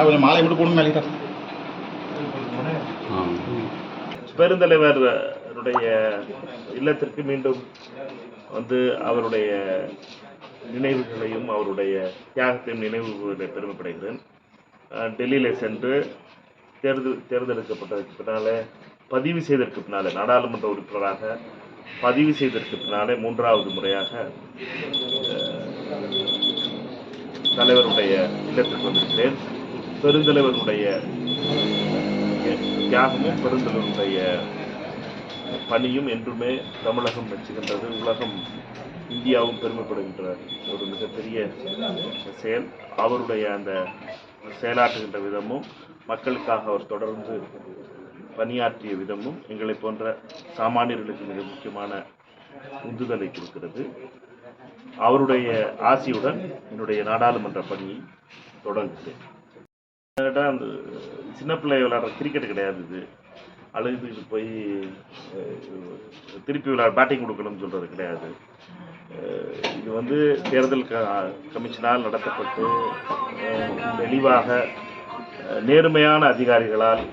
கொஞ்சம் மாலை மட்டும் போடுங்க. பெருந்தலைவருடைய இல்லத்திற்கு மீண்டும் வந்து அவருடைய நினைவுகளையும் அவருடைய தியாகத்தையும் நினைவுகளை பெருமைப்படுகிறேன். டெல்லியில் சென்று தேர்ந்தெடுக்கப்பட்டதற்கு பின்னாலே பதிவு செய்ததற்கு பின்னாலே நாடாளுமன்ற உறுப்பினராக பதிவு செய்ததற்கு பின்னாலே 3வது முறையாக தலைவருடைய இல்லத்திற்கு வந்திருக்கிறேன். பெருந்தலைவருடைய தியாகமும் பெருந்தலைவருடைய பணியும் என்றுமே தமிழகம் மெச்சுகின்றது. உலகம் இந்தியாவும் பெருமைப்படுகின்ற ஒரு மிகப்பெரிய செயல். அவருடைய அந்த செயலாற்றுகின்ற விதமும் மக்களுக்காக அவர் தொடர்ந்து பணியாற்றிய விதமும் எங்களை போன்ற சாமானியர்களுக்கு மிக முக்கியமான உந்துதலை கொடுக்கிறது. அவருடைய ஆசியுடன் என்னுடைய நாடாளுமன்ற பணியை தொடங்குகிறேன். அந்த சின்ன பிள்ளை விளையாடுற கிரிக்கெட் கிடையாது. இது அழுதுட்டு போய் திருப்பி பேட்டிங் கொடுக்கணும்னு சொல்கிறது கிடையாது. இது வந்து தேர்தல் கமிஷனால் நடத்தப்பட்டு தெளிவாக நேர்மையான அதிகாரிகளால்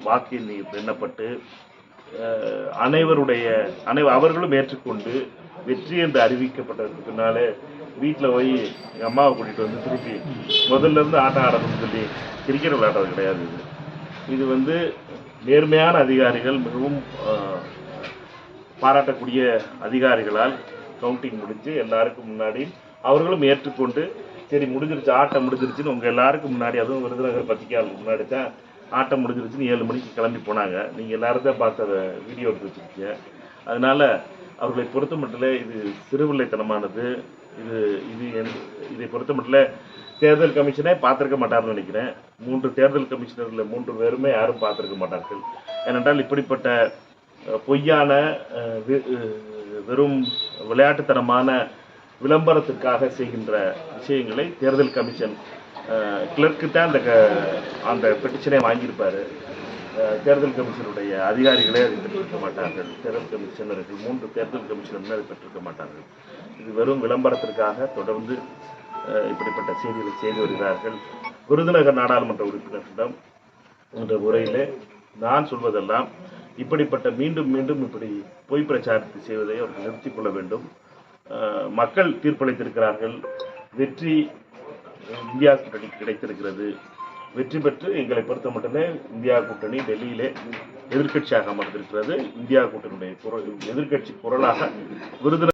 வாக்கு எண்ணப்பட்டு அவர்களும் ஏற்றுக்கொண்டு வெற்றி என்று அறிவிக்கப்பட்டதுக்கு பின்னாலே வீட்டில் போய் எங்கள் அம்மாவை கூட்டிகிட்டு வந்து திருப்பி முதல்ல இருந்து ஆட்டம் ஆடணும்னு சொல்லி கிரிக்கெட் விளையாடுறது கிடையாது. இது வந்து நேர்மையான அதிகாரிகள், மிகவும் பாராட்டக்கூடிய அதிகாரிகளால் கவுண்டிங் முடிஞ்சு எல்லாருக்கும் முன்னாடி அவர்களும் ஏற்றுக்கொண்டு சரி முடிஞ்சிருச்சு, ஆட்டம் முடிஞ்சிருச்சுன்னு உங்கள் எல்லாருக்கும் முன்னாடி, அதுவும் விருதுநகர் பத்திரிக்கையாளருக்கு முன்னாடி தான் ஆட்டம் முடிஞ்சிருச்சுன்னு 7 மணிக்கு கிளம்பி போனாங்க. நீங்கள் எல்லாரும் தான் பார்த்து அதை வீடியோ எடுத்து வச்சுருக்கீங்க. அதனால் அவர்களை பொறுத்த மட்டும் இது சிறுபிள்ளைத்தனமானது. இதை பொறுத்த மட்டும் தேர்தல் கமிஷனே பார்த்துருக்க மாட்டார்னு நினைக்கிறேன். 3 தேர்தல் கமிஷனரில் 3 பேருமே யாரும் பார்த்துருக்க மாட்டார்கள். ஏனென்றால் இப்படிப்பட்ட பொய்யான வெறும் விளையாட்டுத்தனமான விளம்பரத்திற்காக செய்கின்ற விஷயங்களை தேர்தல் கமிஷன் கிளர்க்கு தான் அந்த பெட்டிஷனை வாங்கியிருப்பார். தேர்தல் கமிஷனுடைய அதிகாரிகளே அதை பெற்றிருக்க மாட்டார்கள். தேர்தல் கமிஷனர்கள் 3 தேர்தல் கமிஷனர்கள் அதை பெற்றிருக்க மாட்டார்கள். இது வெறும் விளம்பரத்திற்காக தொடர்ந்து இப்படிப்பட்ட செய்திகளை செய்து வருகிறார்கள். விருதுநகர் நாடாளுமன்ற உறுப்பினர்களிடம் என்ற முறையில் நான் சொல்வதெல்லாம் இப்படிப்பட்ட மீண்டும் மீண்டும் இப்படி பொய் பிரச்சாரத்தை செய்வதை அவர்கள் நிறுத்திக் கொள்ள வேண்டும். மக்கள் தீர்ப்பளித்திருக்கிறார்கள். வெற்றி இந்தியா கூட்டணி கிடைத்திருக்கிறது. வெற்றி பெற்று எங்களை பொறுத்த மட்டுமே இந்தியா கூட்டணி டெல்லியிலே எதிர்க்கட்சியாக அமர்ந்திருக்கிறது. இந்தியா கூட்டணியுடைய எதிர்க்கட்சி குரலாக விருதுநகர்